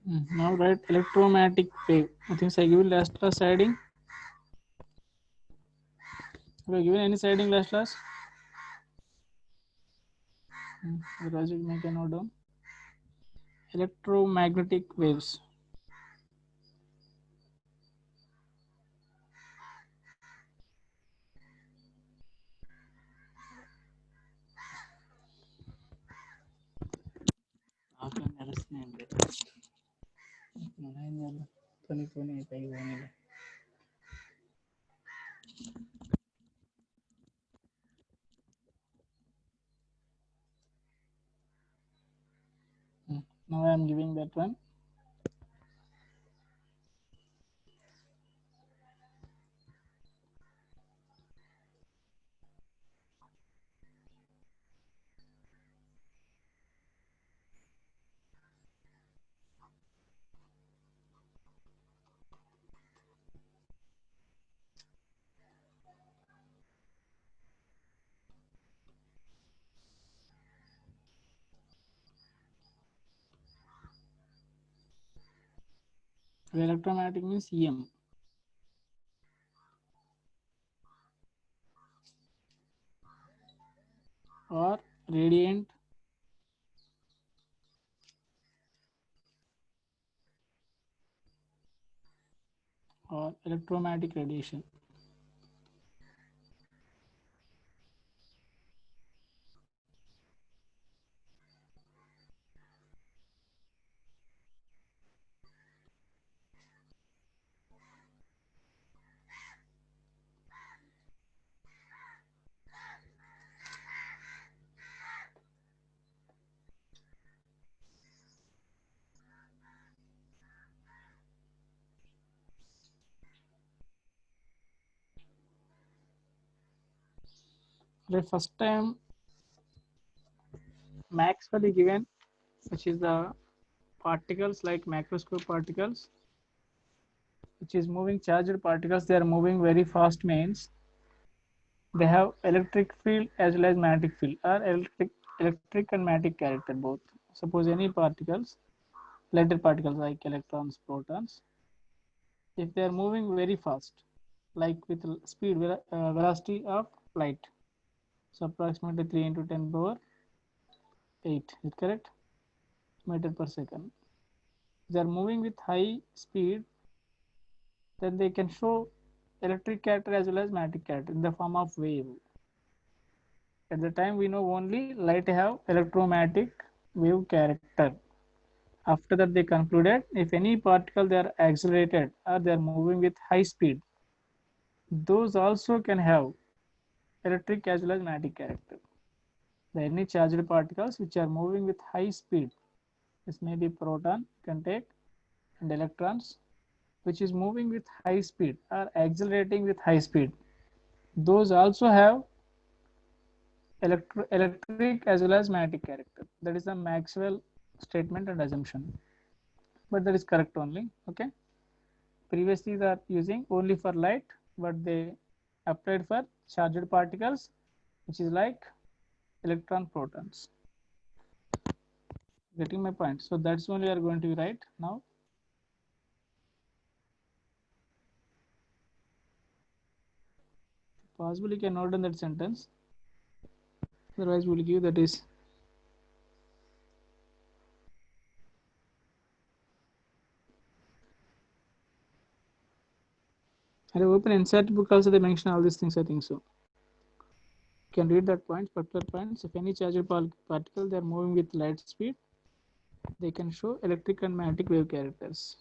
Now write electromagnetic wave. I think I given last class siding. Have you given any siding last class? Rajik, make a note down. Electromagnetic waves. Now I am giving that one. Electromagnetic means EM. Or radiant or electromagnetic radiation. The first time Maxwell is given, which is the particles like macroscopic particles, which is moving charged particles. They are moving very fast means they have electric field as well as magnetic field, or electric and magnetic character both. Suppose any particles, lighter particles like electrons, protons, if they are moving very fast, like with speed velocity of light, so approximately 3 into 10 power 8, is correct, meter per second. They are moving with high speed, then they can show electric character as well as magnetic character in the form of wave. At the time we know only light have electromagnetic wave character. After that they concluded if any particle they are accelerated or they are moving with high speed, those also can have electric as well as magnetic character. The any charged particles which are moving with high speed, this may be proton can take, and electrons which is moving with high speed or accelerating with high speed, those also have electric as well as magnetic character. That is the Maxwell statement and assumption, but that is correct only. Okay, previously they are using only for light, but they applied for charged particles, which is like electron protons. Getting my point? So that's only we are going to write now. Possibly you can note down that sentence, otherwise we'll give that is I have open NCERT book also, they mention all these things, I think so. You can read that points, particular points. If any charged particle they are moving with light speed, they can show electric and magnetic wave characters.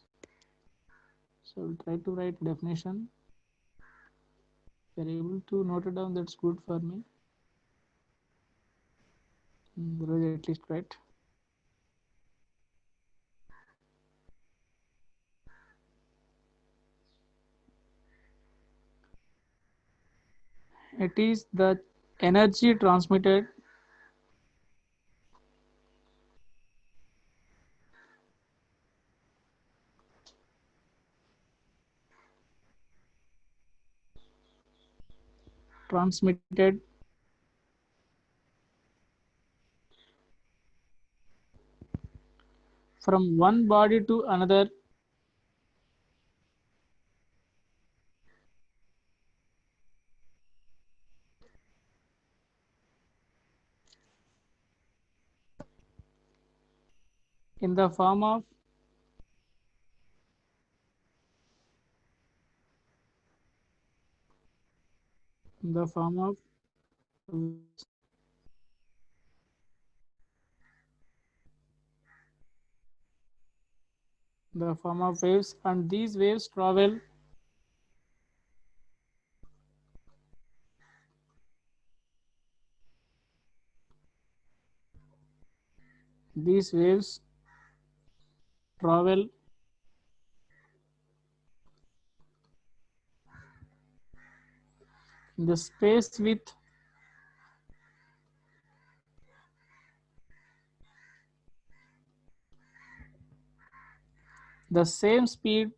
So we'll try to write definition. If you're able to note it down, that's good for me. At least right. It is the energy transmitted transmitted from one body to another in the form of in the form of the form of waves, and these waves travel these waves travel in the space with the same speed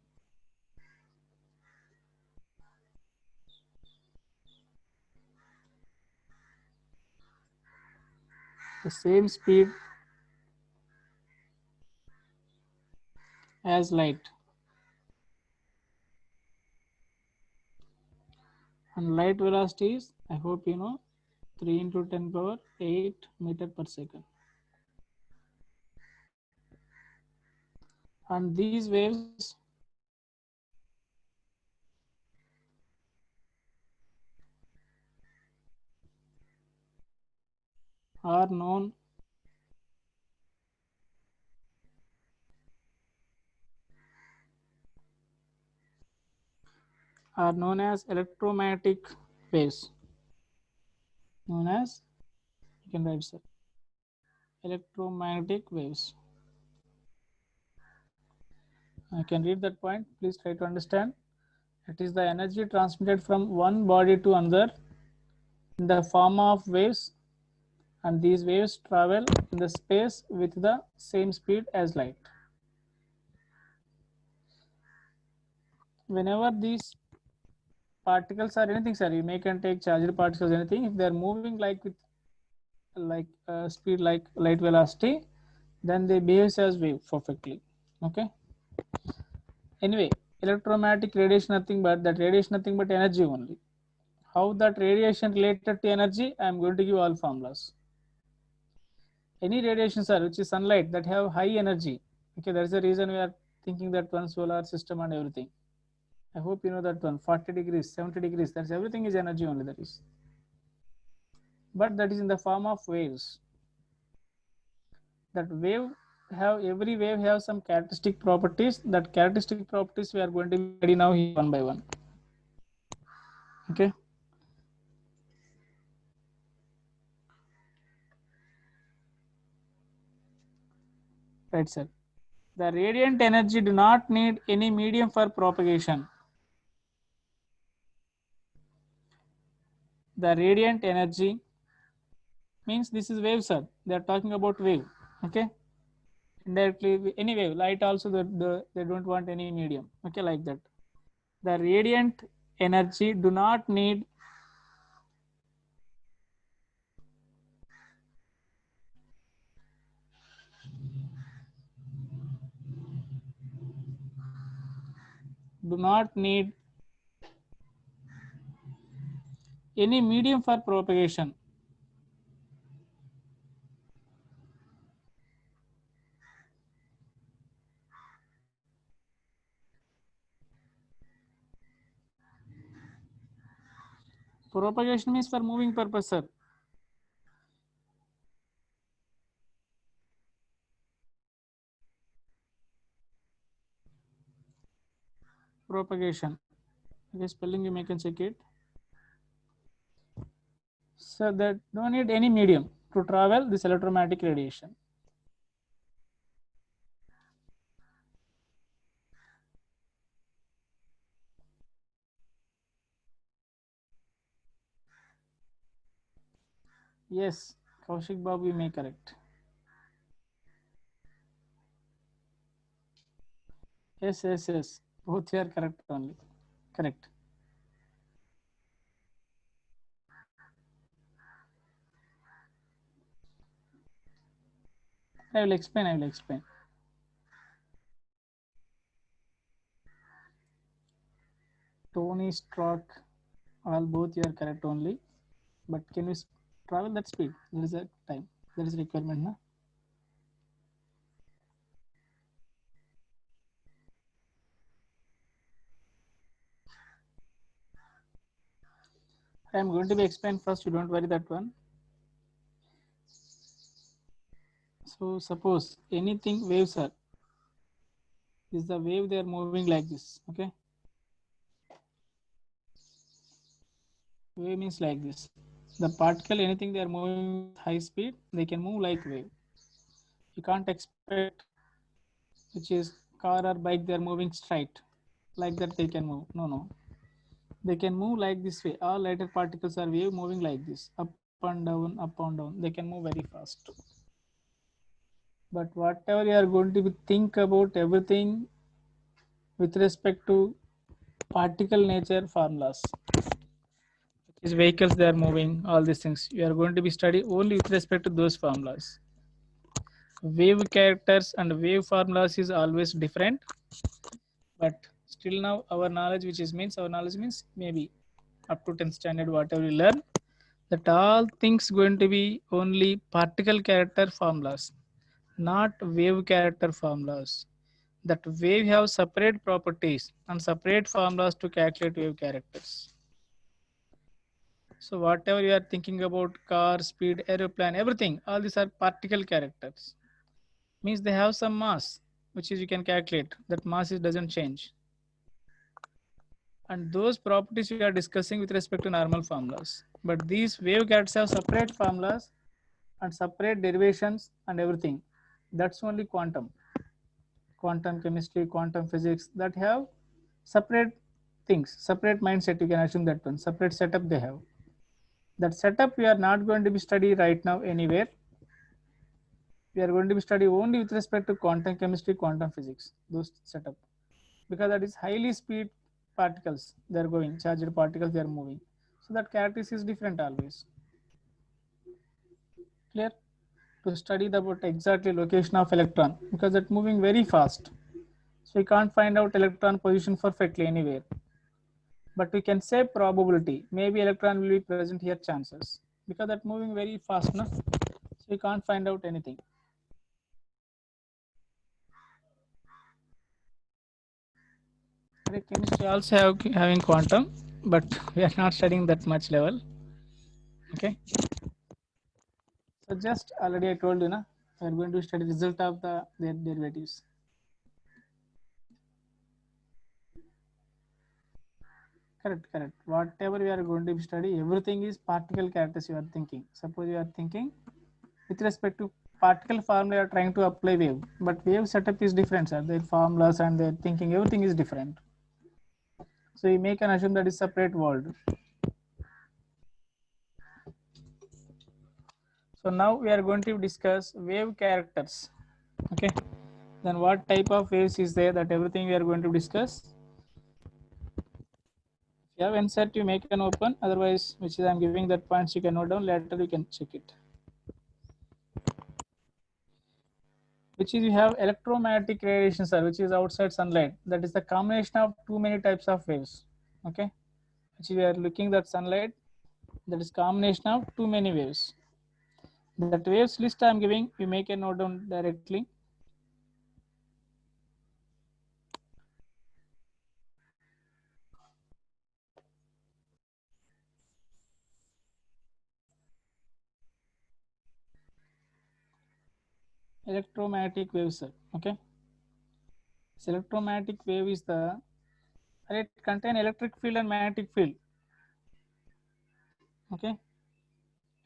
the same speed as light, and light velocity is, I hope you know, 3 into 10 power 8 meter per second. And these waves are known as electromagnetic waves. Known as, you can write, sir, electromagnetic waves. I can read that point. Please try to understand. It is the energy transmitted from one body to another in the form of waves, and these waves travel in the space with the same speed as light. Whenever these particles are anything, sir, you may can take charged particles, anything, if they are moving like with speed like light velocity, then they behave as wave perfectly. Okay. Anyway, electromagnetic radiation nothing but that radiation nothing but energy only. How that radiation related to energy, I am going to give all formulas. Any radiation, sir, which is sunlight, that have high energy. Okay, that's the reason we are thinking that one solar system and everything. I hope you know that one. 40 degrees, 70 degrees, that's everything is energy only, that is. But that is in the form of waves. That wave have, every wave have some characteristic properties. That characteristic properties we are going to study now here one by one. Okay. Right, sir. The radiant energy do not need any medium for propagation. The radiant energy means this is wave, sir. They are talking about wave. Okay. Indirectly, any wave, light also, they don't want any medium. Okay, like that. The radiant energy do not need any medium for propagation. Propagation means for moving purpose, sir. Propagation. Okay, spelling you may can check it. So that don't need any medium to travel this electromagnetic radiation. Yes, Kaushik Babu, you may correct. Yes, yes, yes. Both you are correct only. Correct. I will explain. you struck all both? You are correct only, but can you travel that speed? There is a time. There is a requirement, na? I am going to be explained first. You don't worry that one. So suppose anything waves are, is the wave they are moving like this. Okay, wave means like this. The particle, anything they are moving high speed, they can move like wave. You can't expect, which is car or bike, they are moving straight like that. They can move. No, no. They can move like this way. All lighter particles are wave moving like this, up and down, up and down. They can move very fast. But whatever you are going to be think about everything with respect to particle nature formulas, which is vehicles they are moving, all these things, you are going to be study only with respect to those formulas. Wave characters and wave formulas is always different, but still now our knowledge, which is means our knowledge means maybe up to 10th standard whatever we learn, that all things going to be only particle character formulas, not wave character formulas. That wave have separate properties and separate formulas to calculate wave characters. So whatever you are thinking about car, speed, aeroplane, everything, all these are particle characters. Means they have some mass, which is you can calculate. That mass doesn't change. And those properties we are discussing with respect to normal formulas. But these wave characters have separate formulas and separate derivations and everything. That's only quantum. Quantum chemistry, quantum physics, that have separate things, separate mindset. You can assume that one, separate setup they have. That setup we are not going to be study right now anywhere. We are going to be study only with respect to quantum chemistry, quantum physics, those setup, because that is highly speed particles. They are going charged particles. They are moving. So that characteristic is different always. Clear? To study the about exactly location of electron, because that moving very fast. So we can't find out electron position perfectly anywhere. But we can say probability. Maybe electron will be present here chances, because that moving very fast, no? So we can't find out anything. Chemistry also having quantum, but we are not studying that much level. Okay. So just already I told you, na, we are going to study result of their derivatives. Correct, correct. Whatever we are going to study, everything is particle characters you are thinking. Suppose you are thinking with respect to particle formula, you are trying to apply wave, but wave setup is different, sir. Their formulas and their thinking, everything is different. So you make an assumption that is separate world. So now we are going to discuss wave characters. Okay. Then what type of waves is there, that everything we are going to discuss. If you have insert, you make an open. Otherwise, which is I'm giving that points, you can note down. Later you can check it. Which is you have electromagnetic radiation, sir, which is outside sunlight. That is the combination of too many types of waves. Okay. Which we are looking at sunlight. That is combination of too many waves. That waves list I'm giving, you make a note down directly. Electromagnetic waves, sir. Okay. This electromagnetic wave is the, it contain electric field and magnetic field. Okay.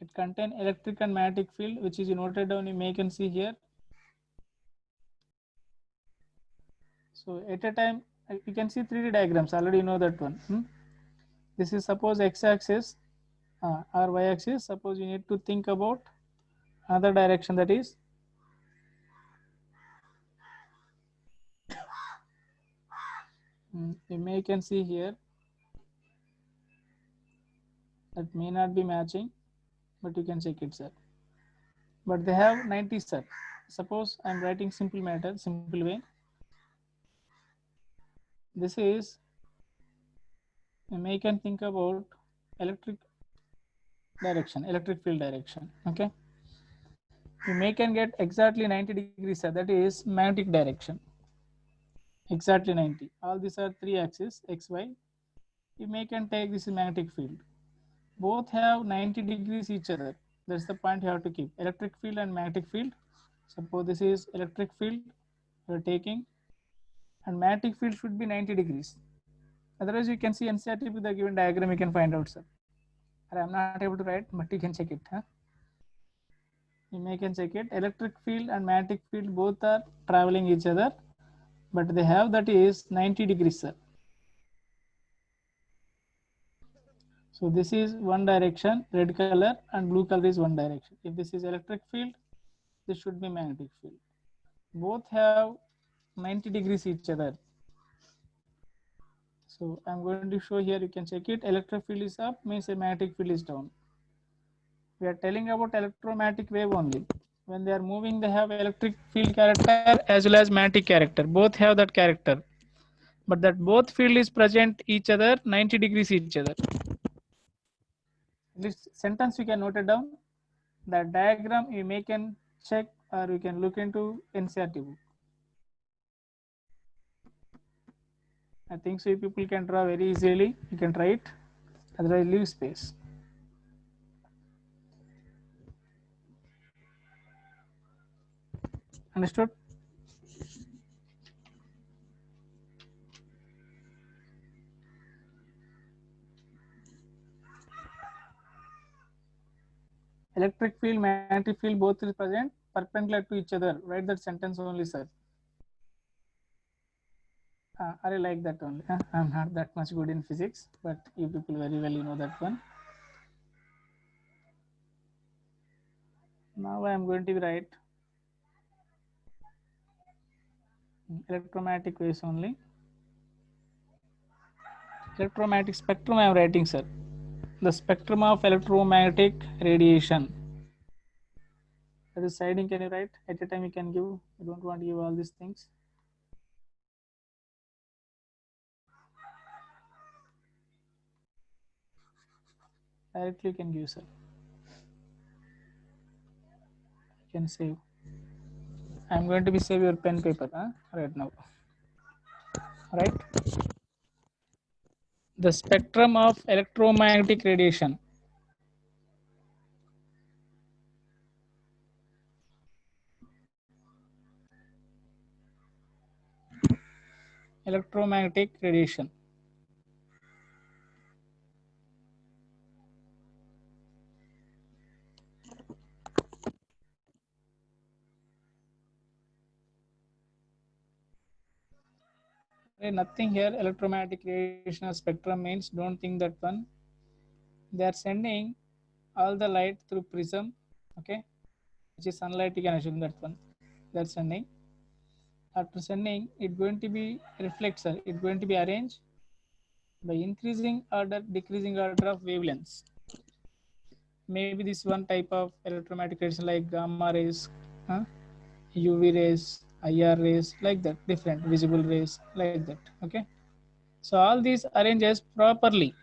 It contain electric and magnetic field, which is noted down. You may can see here. So at a time, you can see 3D diagrams. Already you know that one. This is suppose x-axis or y-axis. Suppose you need to think about another direction, that is you may can see here, that may not be matching, but you can check it, sir. But they have 90, sir. Suppose I'm writing simple matter, simple way. This is You can think about electric direction, electric field direction. Okay, you can get exactly 90 degrees, sir. That is magnetic direction. Exactly 90. All these are three axes, x, y. You can take this magnetic field. Both have 90 degrees each other. That's the point you have to keep. Electric field and magnetic field. Suppose this is electric field you're taking, and magnetic field should be 90 degrees. Otherwise, you can see NCERT with the given diagram, you can find out, sir. I'm not able to write, but you can check it. Huh? You can check it. Electric field and magnetic field both are traveling each other, but they have that is 90 degrees, sir. So this is one direction, red color, and blue color is one direction. If this is electric field, this should be magnetic field. Both have 90 degrees each other. So I'm going to show here, you can check it. Electric field is up, means a magnetic field is down. We are telling about electromagnetic wave only. When they are moving, they have electric field character as well as magnetic character. Both have that character. But that both field is present each other 90 degrees each other. This sentence you can note it down. That diagram you can check or you can look into NCERT book. I think so people can draw very easily. You can try it. Otherwise leave space. Understood? Electric field, magnetic field both is present perpendicular to each other. Write that sentence only, sir. I like that only. I'm not that much good in physics, but you people very well you know that one. Now I am going to write electromagnetic waves only. Electromagnetic spectrum I am writing, sir. The spectrum of electromagnetic radiation. That is siding, can you write? At a time you can give. I don't want to give all these things. Directly you can give, sir. You can save. I'm going to be save your pen paper right now. Right? The spectrum of electromagnetic radiation. Electromagnetic radiation. Nothing here. Electromagnetic radiation spectrum means don't think that one. They are sending all the light through prism, okay, which is sunlight. You can assume that one. They are sending. After sending, it's going to be reflector. It's going to be arranged by increasing order, decreasing order of wavelengths. Maybe this one type of electromagnetic radiation like gamma rays, UV rays, IR rays, like that, different visible rays, like that. Okay. So all these arranges properly,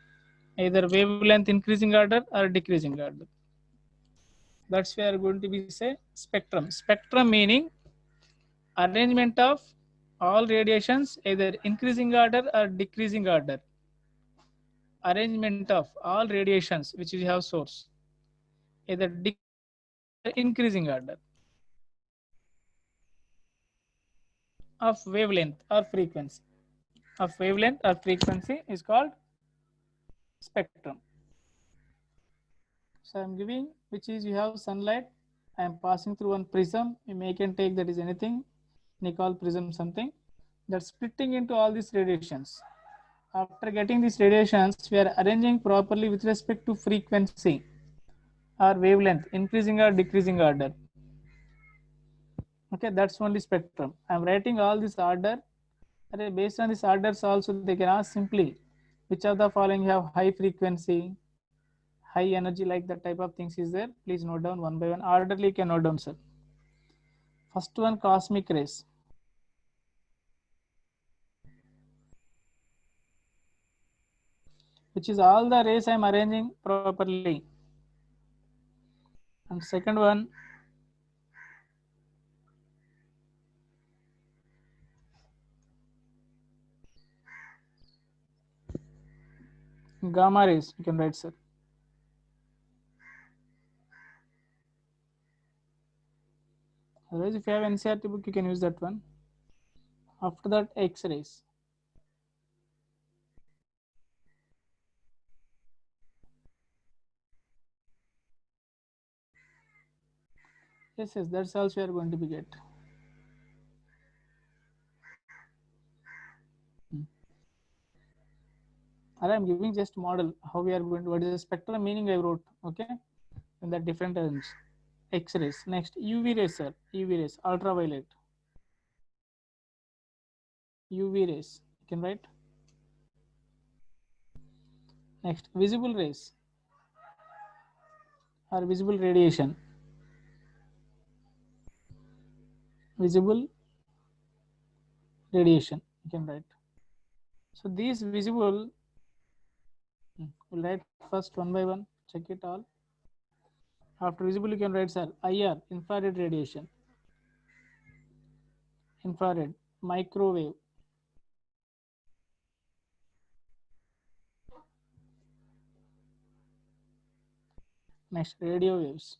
either wavelength increasing order or decreasing order. That's why we are going to be say spectrum. Spectrum meaning arrangement of all radiations, either increasing order or decreasing order. Arrangement of all radiations which we have source, either increasing order of wavelength or frequency. Of wavelength or frequency is called spectrum. So I'm giving, which is you have sunlight. I am passing through one prism. You can take that is anything. Nickel prism something. That's splitting into all these radiations. After getting these radiations, we are arranging properly with respect to frequency or wavelength, increasing or decreasing order. Okay, that's only spectrum. I'm writing all this order. Based on these orders also, they can ask simply, which of the following have high frequency, high energy, like that type of things is there. Please note down one by one. Orderly can note down, sir. First one, cosmic rays. which is all the rays I am arranging properly. And second one, gamma rays, you can write, sir. Otherwise, if you have NCERT book, you can use that one. After that, X-rays. Yes, that's also we are going to be get. Or I'm giving just model how we are going to, what is the spectrum meaning I wrote, okay, in the different terms. X-rays. Next, UV rays, sir. UV rays, ultraviolet. UV rays, you can write. Next, visible rays or visible radiation. Visible radiation, you can write. So these visible, we'll write first one by one, check it all. After visible, you can write, sir, IR, infrared radiation. Infrared, microwave. Next, radio waves.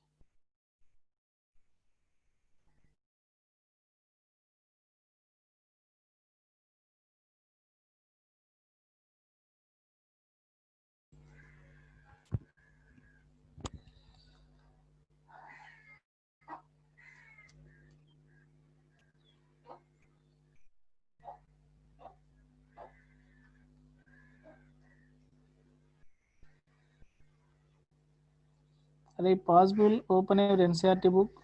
Are possible open your NCERT book?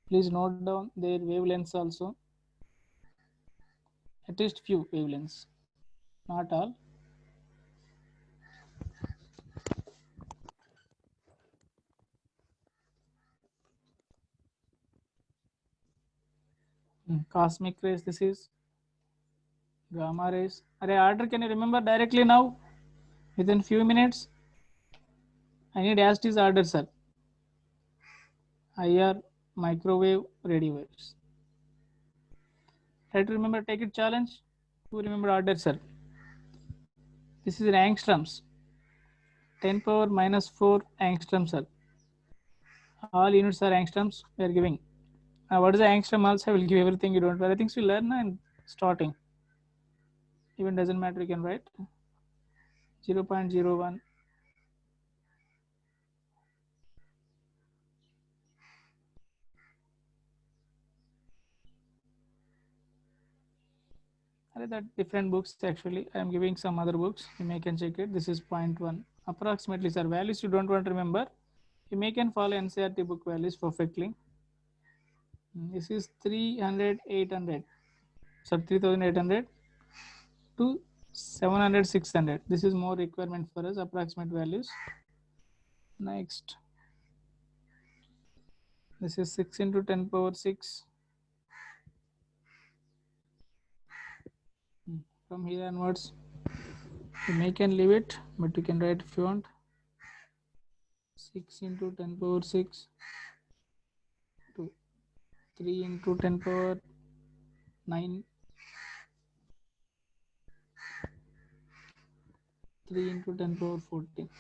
Please note down their wavelengths also. At least few wavelengths, not all. Cosmic rays, this is gamma rays. Are order can you remember directly now? Within few minutes? I need as it is order, sir. IR, microwave, radio waves. Try to remember, take it challenge. Who remember order, sir? This is in angstroms. 10 power minus 4 angstrom, sir. All units are angstroms we are giving. What is the angstrom also? I will give everything you don't. But I think we learn and starting. Even doesn't matter, you can write 0.01. That different books actually. I am giving some other books. You may can check it. This is 0.1. Approximately, sir. Values you don't want to remember. You may can follow NCERT book values perfectly. This is 300, 800. So 3800 to 700, 600. This is more requirement for us. Approximate values. Next. This is 6 into 10 power 6. From here onwards, you may can leave it, but you can write if you want. 6 into 10 power 6 to 3 into 10 power 9, 3 into 10 power 14.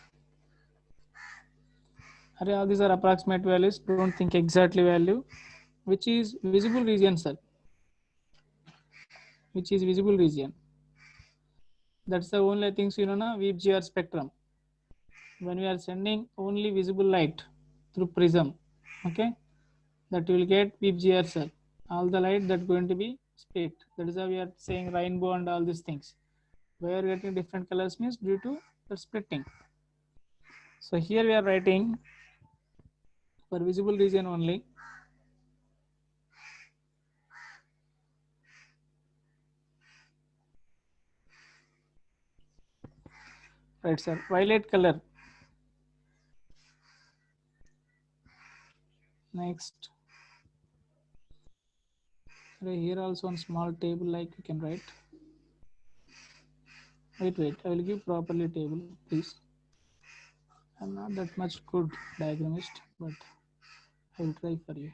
All these are approximate values. Don't think exactly value. Which is visible region, sir? Which is visible region? That's the only things you know, na, VGR spectrum. When we are sending only visible light through prism, okay, that will get VGR, sir. All the light that going to be split. That is how we are saying rainbow and all these things. Why are getting different colors means due to the splitting. So here we are writing for visible region only. Right, sir. Violet color. Next. Here also on small table like you can write. Wait, I will give properly table, please. I'm not that much good diagramist, but I will try for you.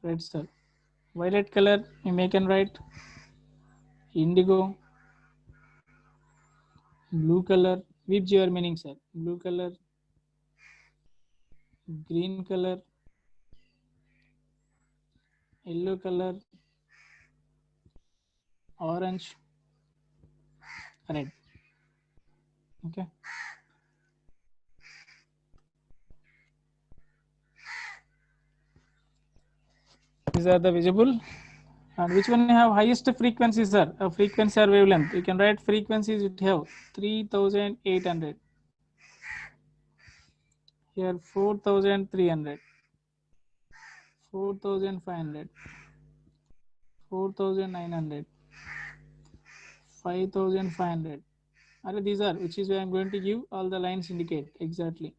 Right, sir. Violet color, you make and write. Indigo. Blue color, which your meaning, sir? Blue color, green color, yellow color, orange, red. Okay. These are the visible. And which one have highest frequency, sir? A frequency or wavelength. You can write frequencies. It have 3,800. Here 4,300, 4,500, 4,900, 5,500. These are which is why I'm going to give all the lines indicate exactly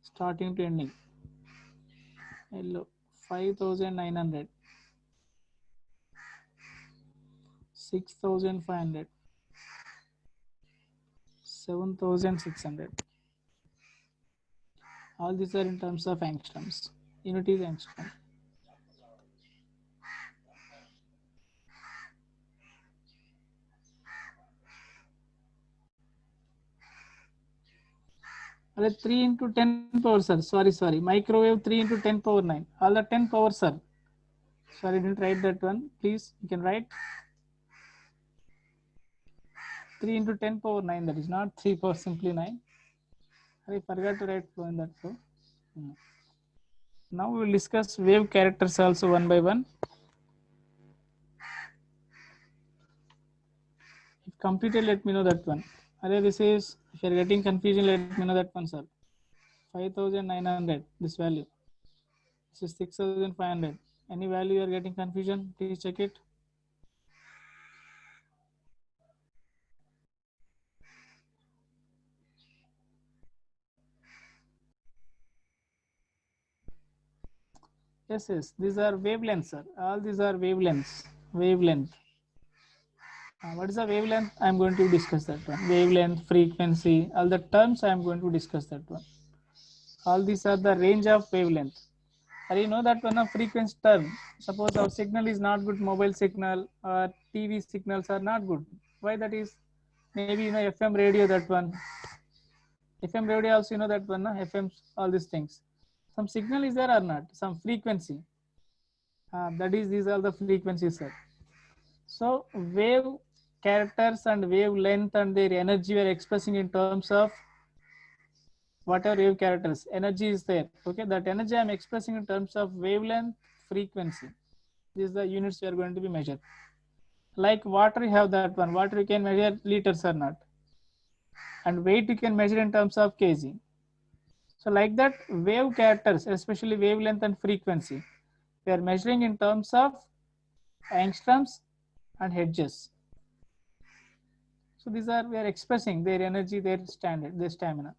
starting to ending. Yellow 5,900, 6,500, 7,600. All these are in terms of angstroms. Unit is angstrom. Are 3 into 10 power, sir. Sorry. Microwave 3 into 10 power 9. All the 10 power, sir. Sorry, I didn't write that one. Please, you can write 3 into 10 power 9. That is not 3 power simply 9. I forgot to write flow in that flow. Now we will discuss wave characters also one by one. If completed, let me know that one. This is, if you are getting confusion, let me know that one, sir. 5,900, this value. This is 6,500. Any value you are getting confusion, please check it. Yes, these are wavelengths, sir. All these are wavelengths. Wavelength. What is the wavelength? I am going to discuss that one. Wavelength, frequency, all the terms I am going to discuss that one. All these are the range of wavelength. You know that one of frequency term. Suppose our signal is not good, mobile signal or TV signals are not good. Why that is? Maybe FM radio, that one. FM radio also that one, FM, all these things. Some signal is there or not? Some frequency. That is, these are the frequencies, sir. So wave characters and wavelength and their energy we are expressing in terms of whatever wave characters. Energy is there. Okay, that energy I am expressing in terms of wavelength, frequency. These are the units we are going to be measured. Like water, you have that one. Water you can measure liters or not. And weight you can measure in terms of kg. So like that, wave characters, especially wavelength and frequency, we are measuring in terms of angstroms and hertz. So these are, we are expressing their energy, their standard, their stamina.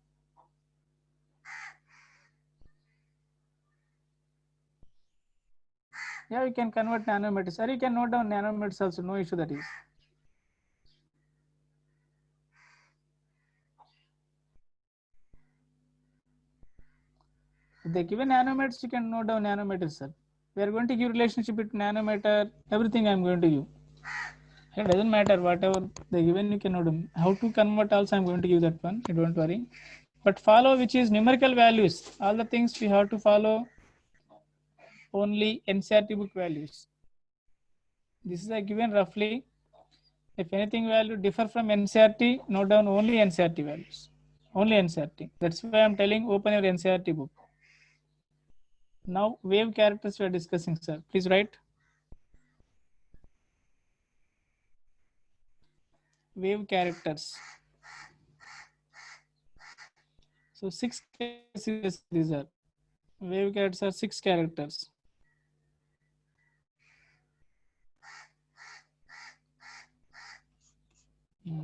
Yeah, we can convert nanometers, or you can note down nanometers also, no issue that is. If they given nanometers, you can note down nanometers, sir. We are going to give relationship between nanometer, everything I am going to give. It doesn't matter, whatever they given, you can note them. How to convert also I am going to give that one, you don't worry. But follow which is numerical values. All the things we have to follow only NCERT book values. This is a given roughly. If anything value differ from NCERT, note down only NCERT values. Only NCERT. That's why I'm telling open your NCERT book. Now wave characters we are discussing, sir. Please write. Wave characters. So 6 characters these are. Wave characters are 6 characters.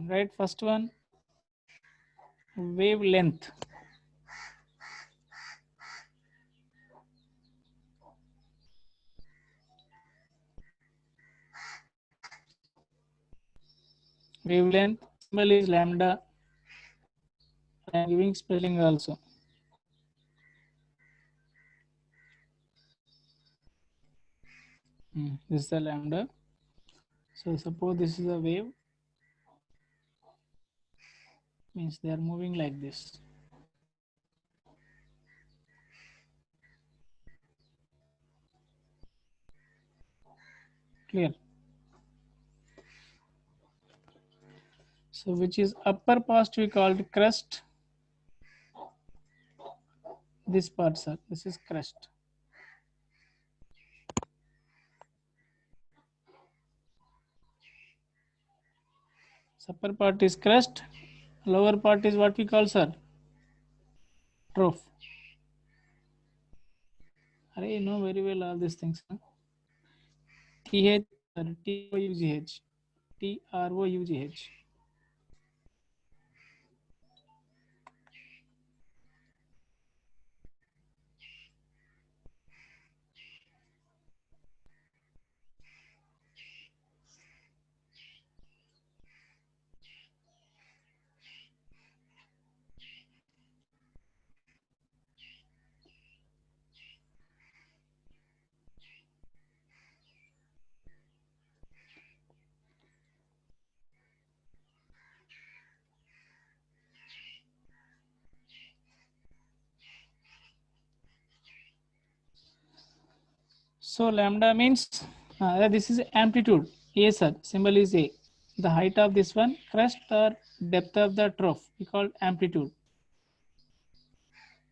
Right, first one, wavelength. Wavelength symbol is lambda. I am giving spelling also. This is the lambda. So suppose this is a wave, means they are moving like this. Clear? So which is upper part we called crest. This part, sir, this is crest. Upper part is crest. Lower part is what we call, sir, trough. You know very well all these things. Huh? TH, TROUGH. TROUGH. So lambda means this is amplitude. A, sir, symbol is A. The height of this one, crest or depth of the trough, we call amplitude.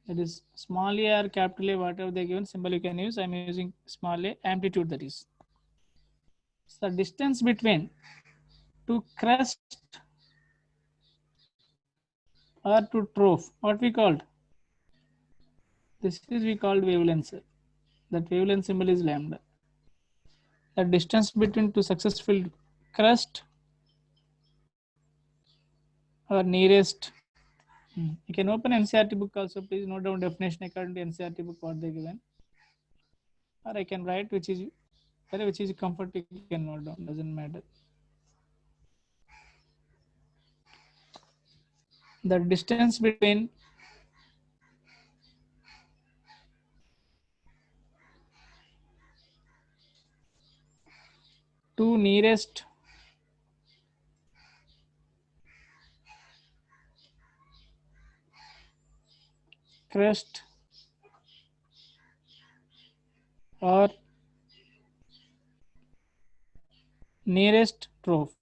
That is small a or capital A, whatever they given symbol you can use. I am using small a, amplitude that is. So the distance between to crest or to trough, what we called? This is we called wavelength, sir. That wavelength symbol is lambda. The distance between two successful crest or nearest. You can open NCERT book also. Please note down definition according to NCERT book what they given. Or I can write which is comfortable. You can note down. Doesn't matter. The distance between two nearest crest or nearest trough.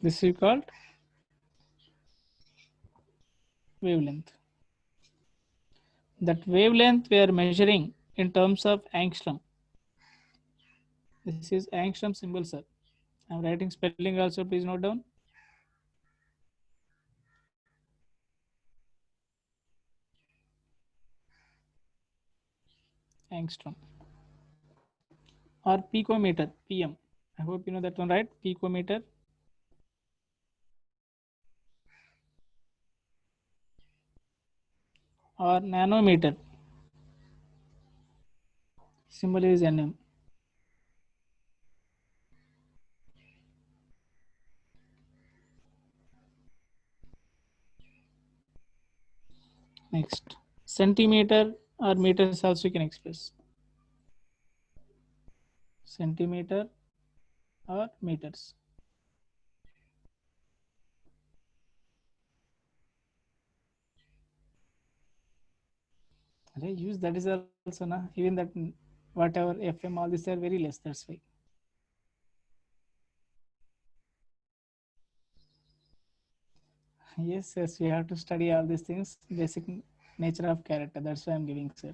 This is called wavelength. That wavelength we are measuring in terms of angstrom. This is angstrom symbol, sir. I am writing spelling also. Please note down. Angstrom or picometer, PM. I hope you know that one, right? Picometer. Or nanometer. Symbol is NM. Next, centimeter or meters also you can express. Centimeter or meters. Use that is also na. Even that whatever FM all these are very less. That's why. Yes, we have to study all these things. Basic nature of character. That's why I'm giving, sir.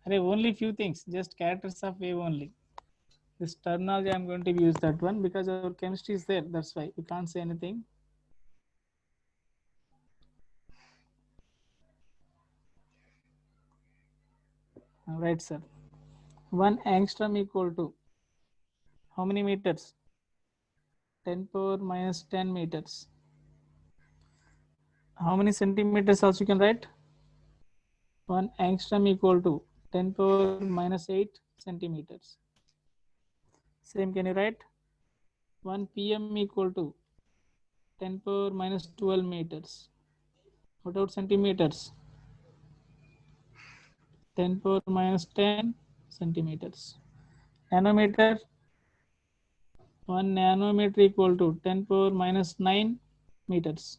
Only few things. Just characters of wave only. This terminology I'm going to use that one because our chemistry is there. That's why we can't say anything. Right, sir. 1 angstrom equal to how many meters? 10 power minus 10 meters. How many centimeters also you can write? 1 angstrom equal to 10 power minus 8 centimeters. Same can you write? 1 pm equal to 10 power minus 12 meters. What about centimeters? 10 power minus 10 centimeters. Nanometer, 1 nanometer equal to 10 power minus 9 meters.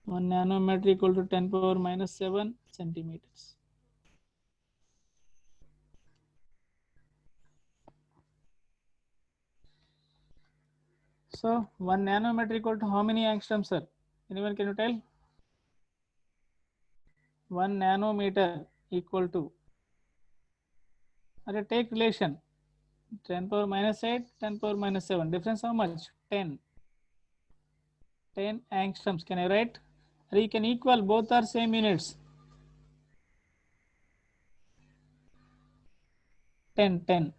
1 nanometer equal to 10 power minus 7 centimeters. So 1 nanometer equal to how many angstroms, sir? Anyone can you tell? 1 nanometer equal to, take relation 10 power minus 8, 10 power minus 7. Difference how much? 10. 10 angstroms. Can I write? Or you can equal, both are same units. 10, 10.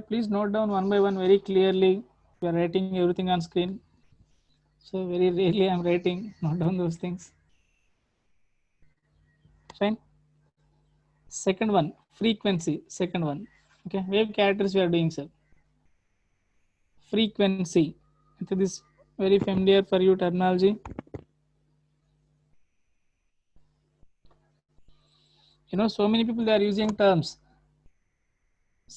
Please note down one by one very clearly. We are writing everything on screen. So very rarely I'm writing, note down those things. Fine. Second one, frequency. Second one. Okay, wave characters we are doing, sir. Frequency. So this very familiar for you terminology. So many people they are using terms.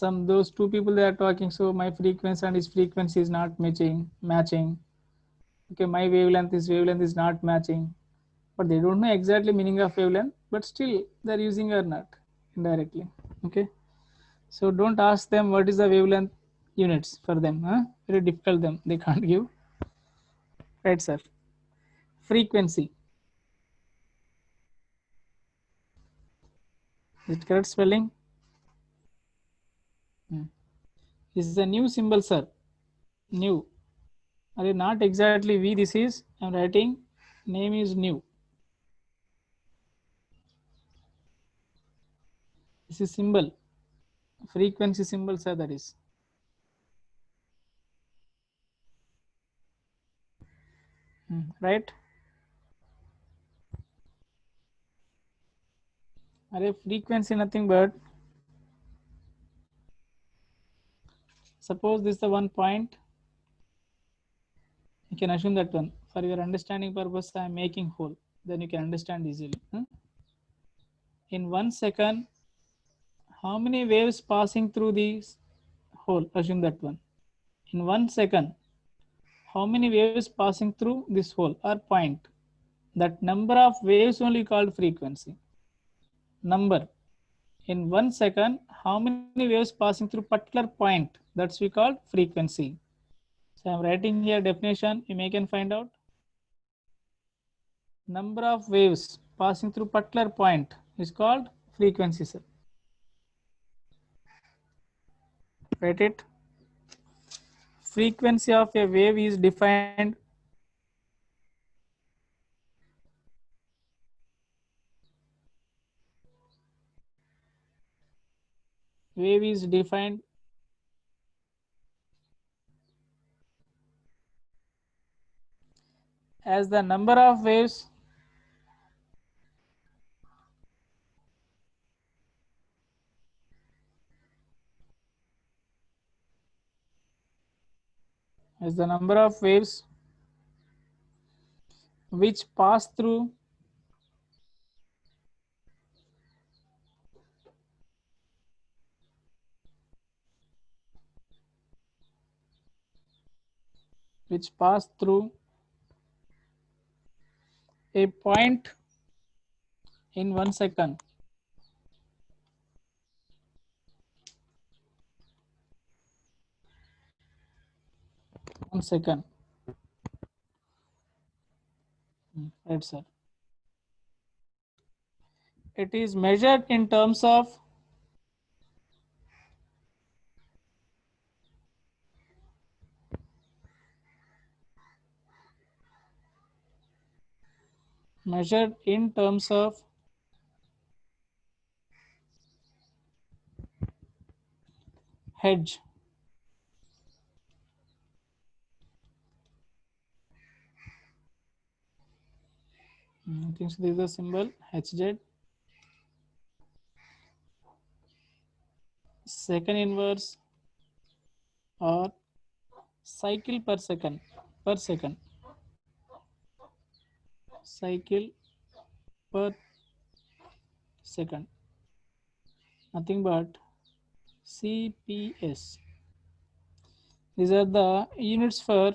Those two people they are talking. So my frequency and his frequency is not matching. Okay, my wavelength is not matching. But they don't know exactly meaning of wavelength. But still they are using or not indirectly. Okay. So don't ask them what is the wavelength units for them. Very difficult them. They can't give. Right, sir. Frequency. Is it correct spelling? This is a new symbol, sir. New. Not exactly V this is. I'm writing. Name is new. This is symbol. Frequency symbol, sir, that is. Right? Frequency nothing but, suppose this is the one point. You can assume that one. For your understanding purpose, I am making whole. Then you can understand easily. In 1 second, how many waves passing through this hole? Assume that one. In 1 second, how many waves passing through this hole or point? That number of waves only called frequency. Number. In 1 second, how many waves passing through particular point? That's we call frequency. So I'm writing here definition. You may can find out. Number of waves passing through particular point is called frequency, sir. Write it. Frequency of a wave is defined as the number of waves which pass through a point in 1 second. Right, right, sir. It is measured in terms of hedge. I think so this is the symbol HZ. Second inverse or cycle per second. Cycle per second. Nothing but CPS. These are the units for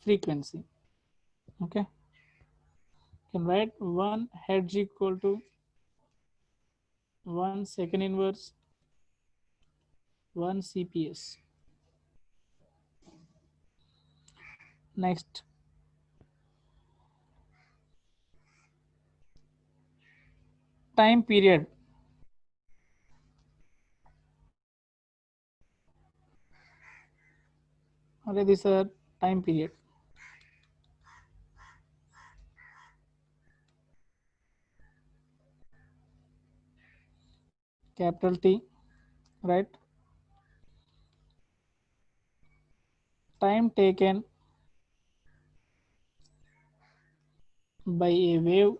frequency. Okay. You can write 1 hertz equal to 1 second inverse 1 CPS. Next, time period. Okay, these are time period. Capital T, right? Time taken by a wave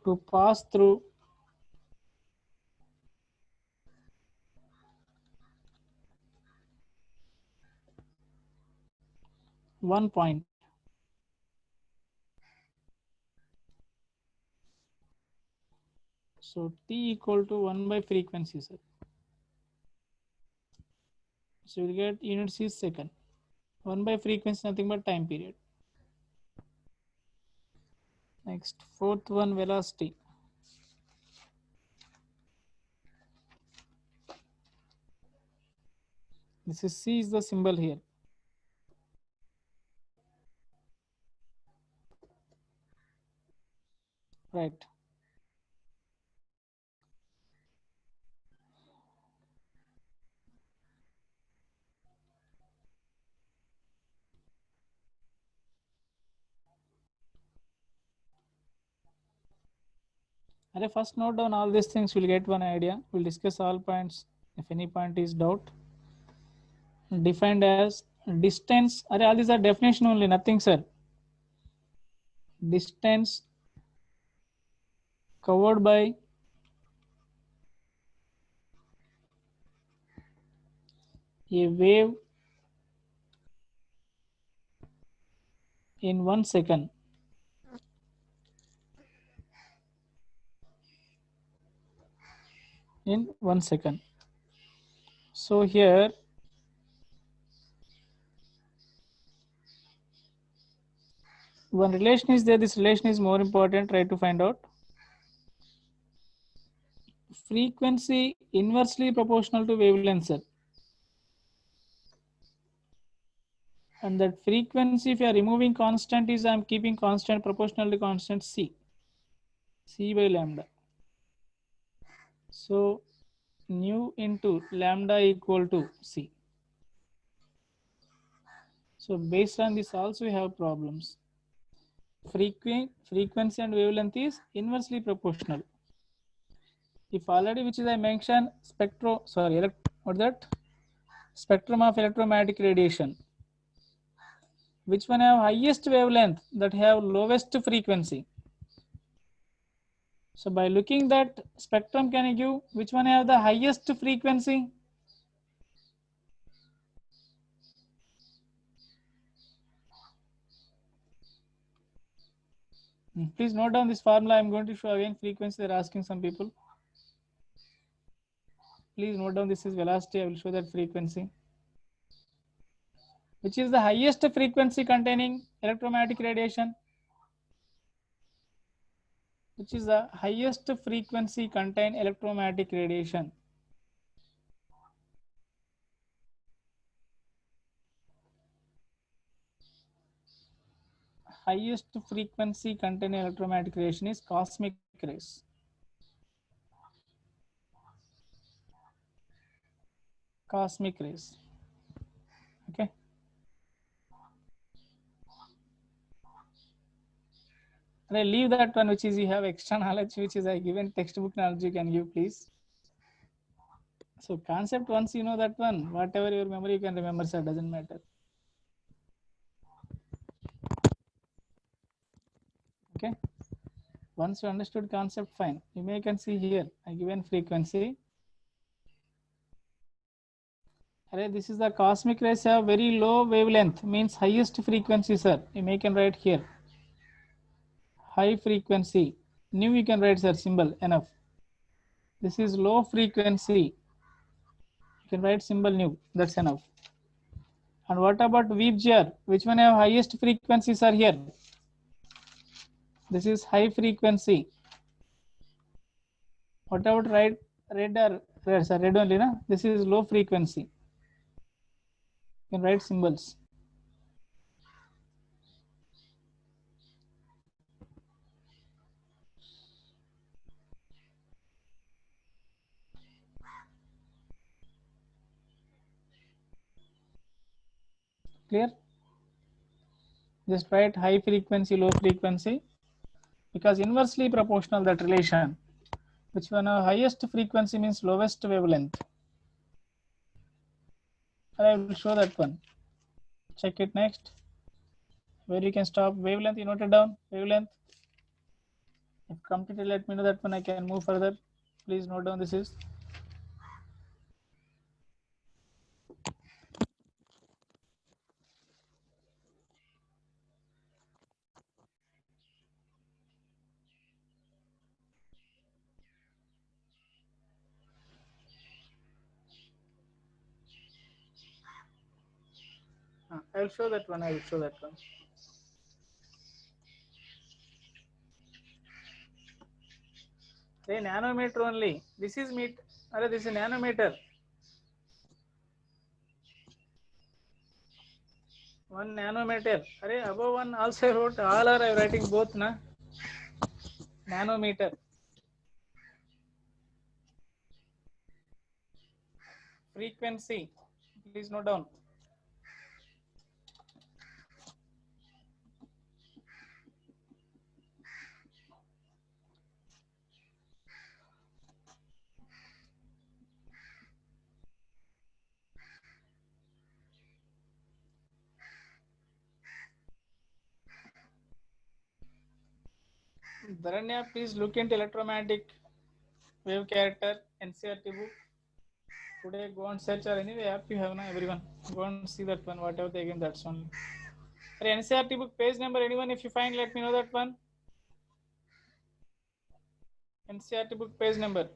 to pass through one point. So T equal to 1 by frequency, sir. So you get units is second. 1 by frequency, nothing but time period. Next, fourth one, velocity. This is C is the symbol here. Right. First note down all these things, we'll get one idea. We'll discuss all points. If any point is doubt, defined as distance. All these are definition only, nothing, sir. Distance covered by a wave in 1 second. In 1 second. So here one relation is there. This relation is more important. Try to find out. Frequency inversely proportional to wavelength, sir. And that frequency, if you are removing constant, is I am keeping constant proportional to constant C. C by lambda. So nu into lambda equal to C. So based on this also we have problems. Frequency and wavelength is inversely proportional. If already, which is I mentioned, what that? Spectrum of electromagnetic radiation. Which one have highest wavelength, that have lowest frequency? So by looking that spectrum, can you give which one have the highest frequency? Please note down this formula. I'm going to show again frequency. They're asking some people. Please note down this is velocity. I will show that frequency. Which is the highest frequency containing electromagnetic radiation? Which is the highest frequency contain electromagnetic radiation? highest frequency contained electromagnetic radiation is cosmic rays. Cosmic rays. Okay. Leave that one which is you have extra knowledge, which is I given textbook knowledge you can give, please. So concept, once you know that one, whatever your memory you can remember, sir, doesn't matter. Okay. Once you understood concept, fine. You may can see here I given frequency. This is the cosmic rays have very low wavelength, means highest frequency, sir. You may can write here high frequency. Nu you can write, sir, symbol enough. This is low frequency. You can write symbol nu. That's enough. And what about VGR? Which one have highest frequencies are here? This is high frequency. What about red or red? Sir, red only, na? This is low frequency. You can write symbols. Clear? Just write high frequency, low frequency, because inversely proportional that relation. Which one highest frequency means lowest wavelength. I will show that one. Check it next. Where you can stop wavelength, you noted down wavelength. If completed, let me know that one I can move further. Please note down this is. I will show that one. I will show that one. Nanometer only. This is meter. This is nanometer. 1 nanometer. Above one also I wrote. All are writing both, na? Nanometer. Frequency. Please note down. Dharanya, please look into electromagnetic wave character NCERT book. Today go and search, or anyway app you have, na, everyone. Go and see that one, whatever they give, that's only. NCERT book page number, anyone, if you find, let me know that one. NCERT book page number.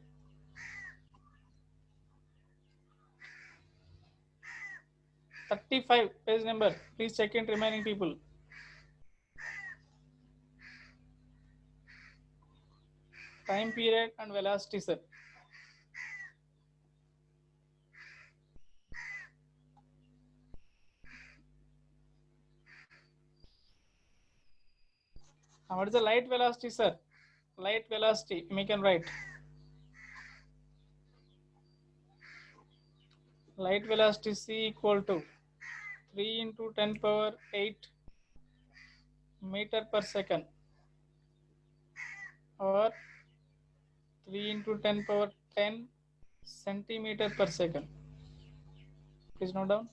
(35) page number. Please check in remaining people. Time period and velocity, sir. What is the light velocity, sir? Light velocity, we can write. Light velocity C equal to 3 into 10 power 8 meter per second, or 3 into 10 power 10 centimeter per second. Please note down.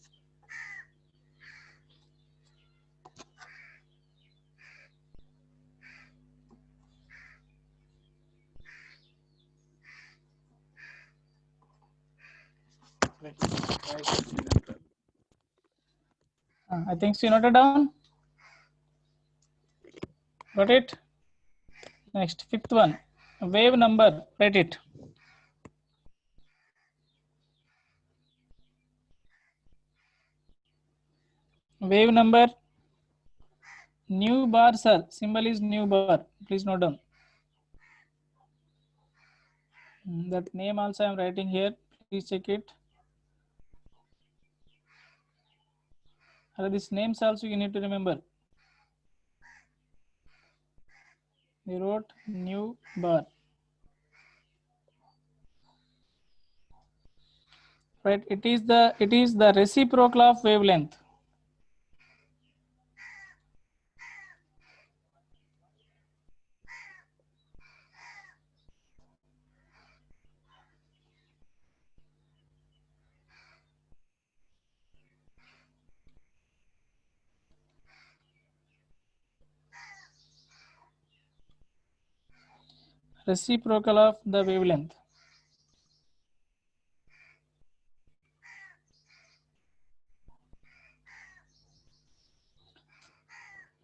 I think so you noted down. Got it? Next, fifth one. Wave number. Write it. Wave number. Nu bar, sir. Symbol is nu bar. Please note down. That name also I am writing here. Please check it. These names also you need to remember. We wrote nu bar. Right, it is the reciprocal of wavelength. Reciprocal of the wavelength.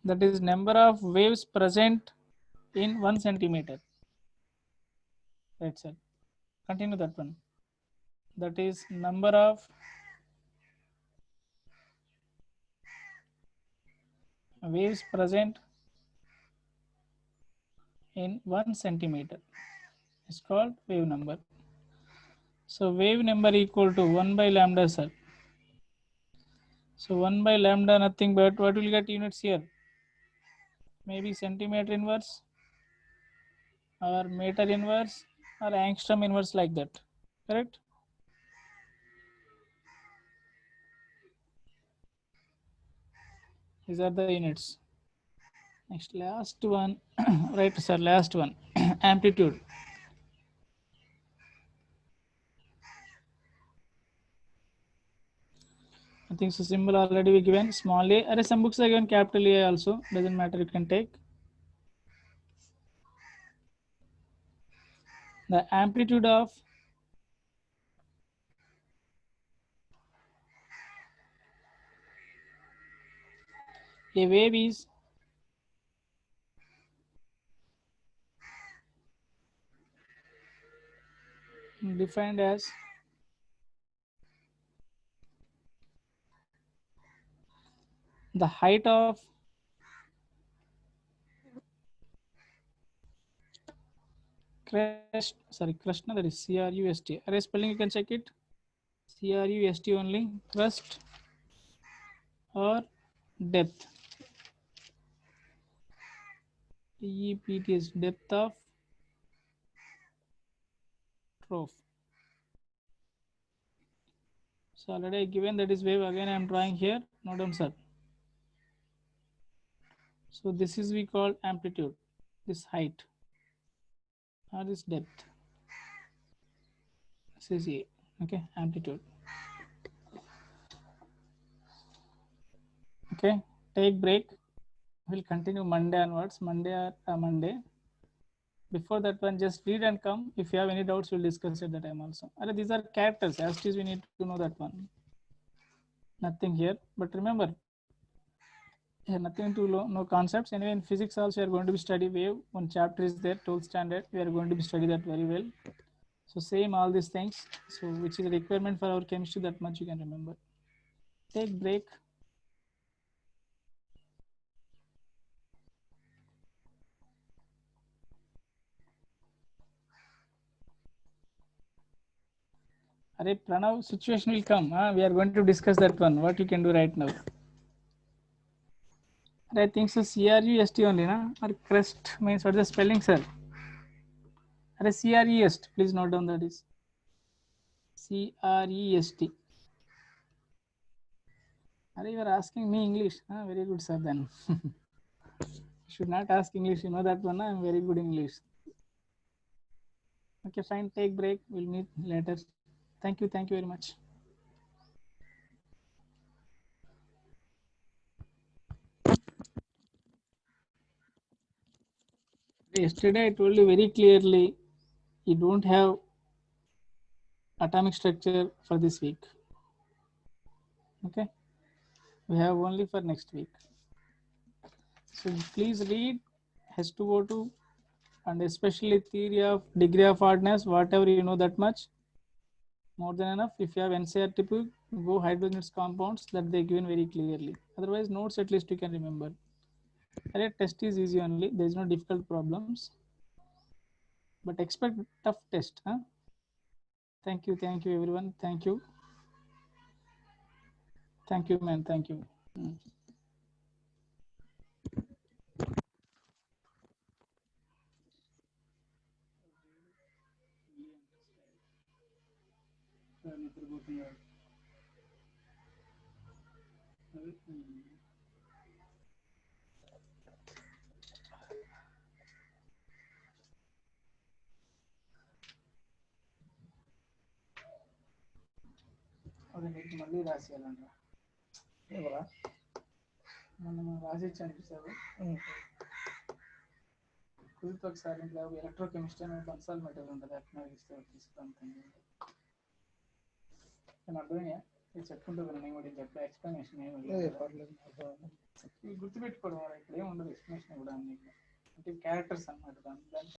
That is number of waves present in 1 centimeter. Right, sir. Continue that one. That is number of waves present in 1 centimeter. It's called wave number. So wave number equal to 1 by lambda, sir. So 1 by lambda nothing but what will get units here? Maybe centimeter inverse or meter inverse or angstrom inverse, like that. Correct? These are the units. Next, last one. Right, sir, last one. Amplitude. I think so. Symbol already we given. Small a. Are some books are given capital A also. Doesn't matter. You can take. The amplitude of a wave is defined as the height of crest. Sorry, crest. No, that is CRUST. Array spelling you can check it. CRUST only. Crest or depth. DEPT is depth of trough. So already given that is wave. Again I am drawing here. Note down, sir. So this is we call amplitude. This height or this depth. This is A. Okay, amplitude. Okay, take break. We'll continue Monday onwards. Monday. Before that one, just read and come. If you have any doubts, we'll discuss at the time also. These are characters. As it is, we need to know that one. Nothing here. But remember, here nothing to know concepts. Anyway, in physics also, we are going to be study wave. One chapter is there, 12th standard. We are going to be study that very well. So same all these things. So which is a requirement for our chemistry, that much you can remember. Take break. Array Pranav, situation will come. We are going to discuss that one. What you can do right now. I think so. CRUST only, na? Or crest means what is the spelling, sir? Array CREST. Please note down that is CREST. Array, you are asking me English. Very good, sir. Then should not ask English. You know that one. I'm very good English. Okay, fine. Take break. We'll meet later. Thank you. Thank you very much. Yesterday I told you very clearly, you don't have atomic structure for this week. Okay, we have only for next week. So please read H2O2 and especially theory of degree of hardness, whatever you know that much, more than enough. If you have NCERT book, go hydrogen compounds that they given very clearly. Otherwise notes at least you can remember. Test is easy only, there is no difficult problems, but expect tough test. Thank you everyone. Thank you man. Thank you. నిద్రపోతున్నాడు. అది నీకు మళ్ళీ రాసేయాలంట. ఎవరా మనం రాసి ఇచ్చాను చూసావు. కుదిరితే ఒకసారి ఇంట్లో ఎలక్ట్రోకెమిస్ట్రీ అనే బన్సాల్ మెటీరియల్ ఉంటుంది, అట్లా ఇస్తే తీసుకుంటాను. నేను అర్థమయ్యా ఇది చెప్పుకుంటూ నేను కూడా చెప్పే ఎక్స్ప్లెనేషన్ ఏమి గుర్తుపెట్టుకోవడం ఇక్కడ ఏమి ఉండదు ఎక్స్ప్లెనేషన్ కూడా అన్ని అంటే క్యారెక్టర్స్ అన్నమాట దాని